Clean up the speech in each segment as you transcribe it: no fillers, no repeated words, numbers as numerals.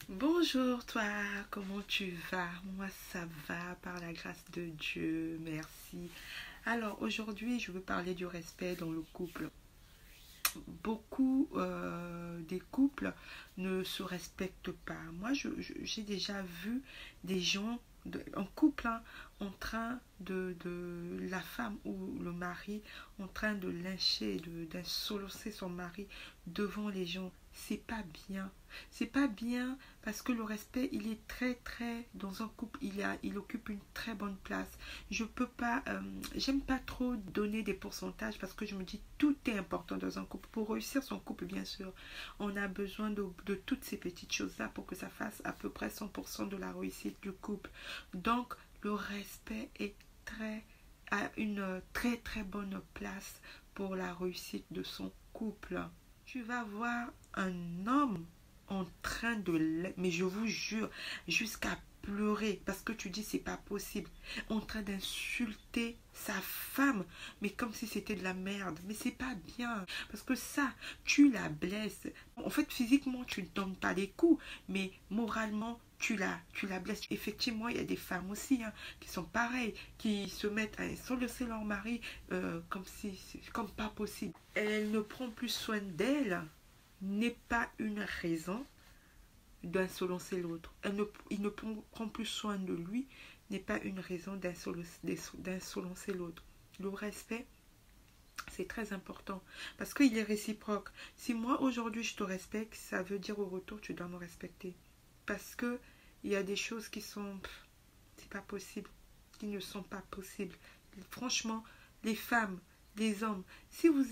Bonjour toi, comment tu vas? Moi ça va par la grâce de Dieu, merci. Alors aujourd'hui je veux parler du respect dans le couple. Beaucoup des couples ne se respectent pas. Moi j'ai déjà vu des gens en couple en train de la femme ou le mari en train de lyncher, d'insolencer son mari devant les gens. C'est pas bien. C'est pas bien parce que le respect, il est très dans un couple, il occupe une très bonne place. Je peux pas, j'aime pas trop donner des pourcentages parce que je me dis tout est important dans un couple. Pour réussir son couple, bien sûr, on a besoin de toutes ces petites choses-là pour que ça fasse à peu près 100% de la réussite du couple. Donc, le respect est a une très bonne place pour la réussite de son couple. Tu vas voir un homme en train mais je vous jure, jusqu'à pleurer parce que tu dis c'est pas possible, en train d'insulter sa femme, mais comme si c'était de la merde. Mais c'est pas bien parce que ça, tu la blesses. En fait, physiquement, tu ne donnes pas les coups, mais moralement, tu la blesses. Effectivement, il y a des femmes aussi qui sont pareilles, qui se mettent à insulter leur mari comme pas possible. Elle ne prend plus soin d'elle n'est pas une raison d'insolencer l'autre. Il ne prend plus soin de lui n'est pas une raison d'insolencer l'autre. Le respect, c'est très important parce qu'il est réciproque. Si moi aujourd'hui je te respecte, ça veut dire au retour tu dois me respecter. Parce que il y a des choses qui sont, c'est pas possible, qui ne sont pas possibles. Franchement, les femmes, les hommes, si vous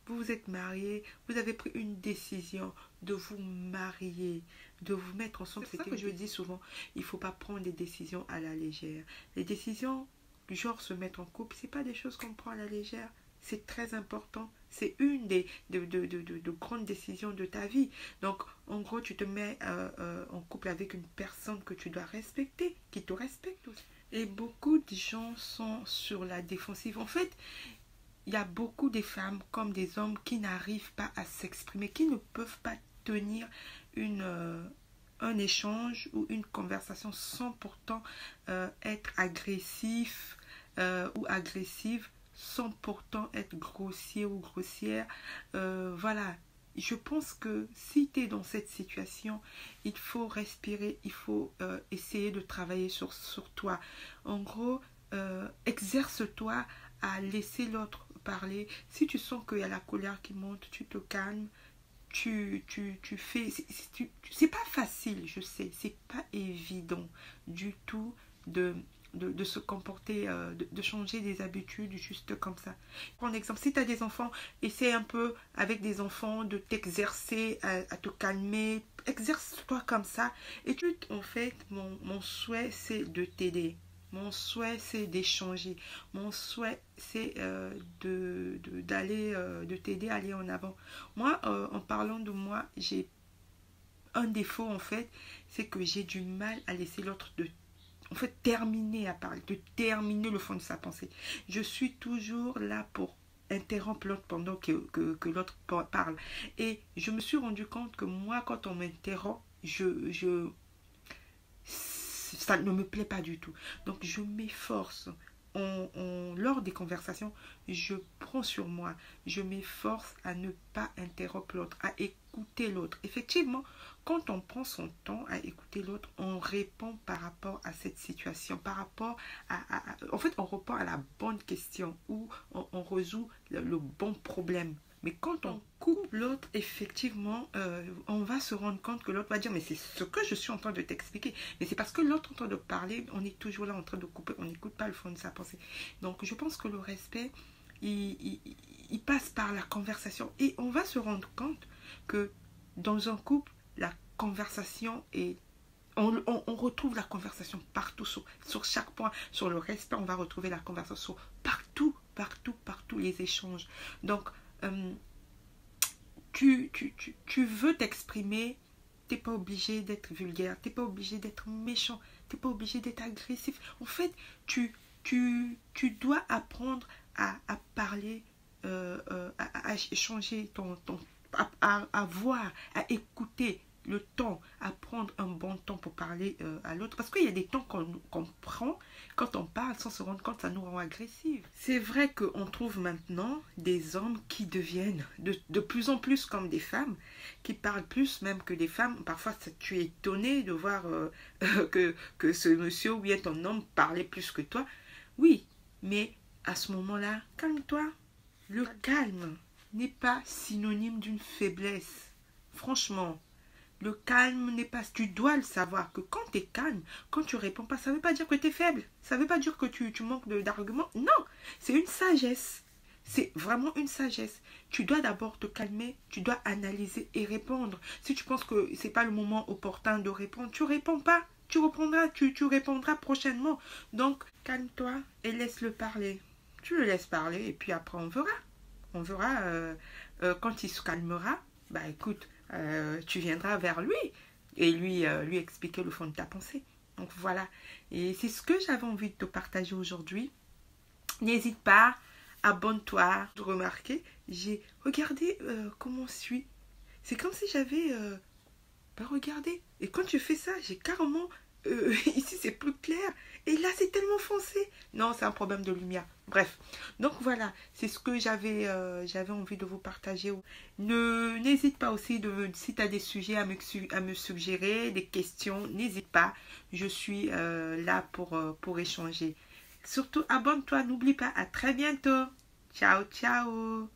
vous êtes mariés, vous avez pris une décision de vous marier, de vous mettre ensemble. C'est ça que je dis souvent, il ne faut pas prendre des décisions à la légère. Les décisions du genre se mettre en couple, c'est pas des choses qu'on prend à la légère. C'est très important. C'est une de grandes décisions de ta vie. Donc, en gros, tu te mets en couple avec une personne que tu dois respecter, qui te respecte aussi. Et beaucoup de gens sont sur la défensive. En fait, il y a beaucoup de femmes comme des hommes qui n'arrivent pas à s'exprimer, qui ne peuvent pas tenir un échange ou une conversation sans pourtant être agressif ou agressive, sans pourtant être grossier ou grossière. Voilà. Je pense que si tu es dans cette situation, il faut respirer, il faut essayer de travailler sur toi. En gros, exerce-toi à laisser l'autre parler. Si tu sens qu'il y a la colère qui monte, tu te calmes, tu fais... C'est pas facile, je sais, c'est pas évident du tout de se comporter, de changer des habitudes juste comme ça. Par exemple, si tu as des enfants, essaie un peu avec des enfants de t'exercer à te calmer. Exerce-toi comme ça. Et en fait, mon souhait, c'est de t'aider. Mon souhait, c'est d'échanger. Mon souhait, c'est de t'aider à aller en avant. Moi, en parlant de moi, j'ai un défaut, en fait, c'est que j'ai du mal à laisser l'autre en fait, terminer à parler, de terminer le fond de sa pensée. Je suis toujours là pour interrompre l'autre pendant que l'autre parle. Et je me suis rendu compte que moi, quand on m'interrompt, ça ne me plaît pas du tout. Donc, je m'efforce. Lors des conversations, je prends sur moi. Je m'efforce à ne pas interrompre l'autre, à écouter l'autre. Effectivement, quand on prend son temps à écouter l'autre, on répond par rapport à cette situation, par rapport en fait, on répond à la bonne question ou on résout le bon problème. Mais quand on coupe l'autre, effectivement, on va se rendre compte que l'autre va dire, mais c'est ce que je suis en train de t'expliquer. Mais c'est parce que l'autre est en train de parler, on est toujours là en train de couper, on n'écoute pas le fond de sa pensée. Donc, je pense que le respect, il passe par la conversation. Et on va se rendre compte que dans un couple, la conversation est... On retrouve la conversation partout, sur chaque point, sur le respect, on va retrouver la conversation partout, les échanges. Donc, tu veux t'exprimer, t'es pas obligé d'être vulgaire, t'es pas obligé d'être méchant, t'es pas obligé d'être agressif. En fait, tu dois apprendre à parler, à échanger à voir, à écouter le temps, à prendre prendre un bon temps pour parler à l'autre. Parce qu'il y a des temps qu'on prend quand on parle sans se rendre compte, ça nous rend agressives. C'est vrai qu'on trouve maintenant des hommes qui deviennent de plus en plus comme des femmes, qui parlent plus même que des femmes. Parfois, tu es étonné de voir que ce monsieur ou bien ton homme parlait plus que toi. Oui, mais à ce moment-là, calme-toi. Le calme n'est pas synonyme d'une faiblesse. Franchement, le calme n'est pas... Tu dois le savoir que quand tu es calme, quand tu réponds pas, ça ne veut pas dire que tu es faible. Ça ne veut pas dire que tu manques d'arguments. Non, c'est une sagesse. C'est vraiment une sagesse. Tu dois d'abord te calmer, tu dois analyser et répondre. Si tu penses que ce n'est pas le moment opportun de répondre, tu ne réponds pas. Tu répondras prochainement. Donc, calme-toi et laisse-le parler. Tu le laisses parler et puis après on verra. On verra quand il se calmera. Bah écoute, tu viendras vers lui et lui expliquer le fond de ta pensée. Donc voilà. Et c'est ce que j'avais envie de te partager aujourd'hui. N'hésite pas, abonne-toi. Remarquez, j'ai regardé comment on suit. C'est comme si j'avais regardé. Et quand tu fais ça, j'ai carrément ici c'est plus clair et là c'est tellement foncé. Non, c'est un problème de lumière. Bref, donc voilà, c'est ce que j'avais envie de vous partager. N'hésite pas aussi, si tu as des sujets à me suggérer, des questions, n'hésite pas. Je suis là pour échanger. Surtout, abonne-toi, n'oublie pas. À très bientôt. Ciao, ciao.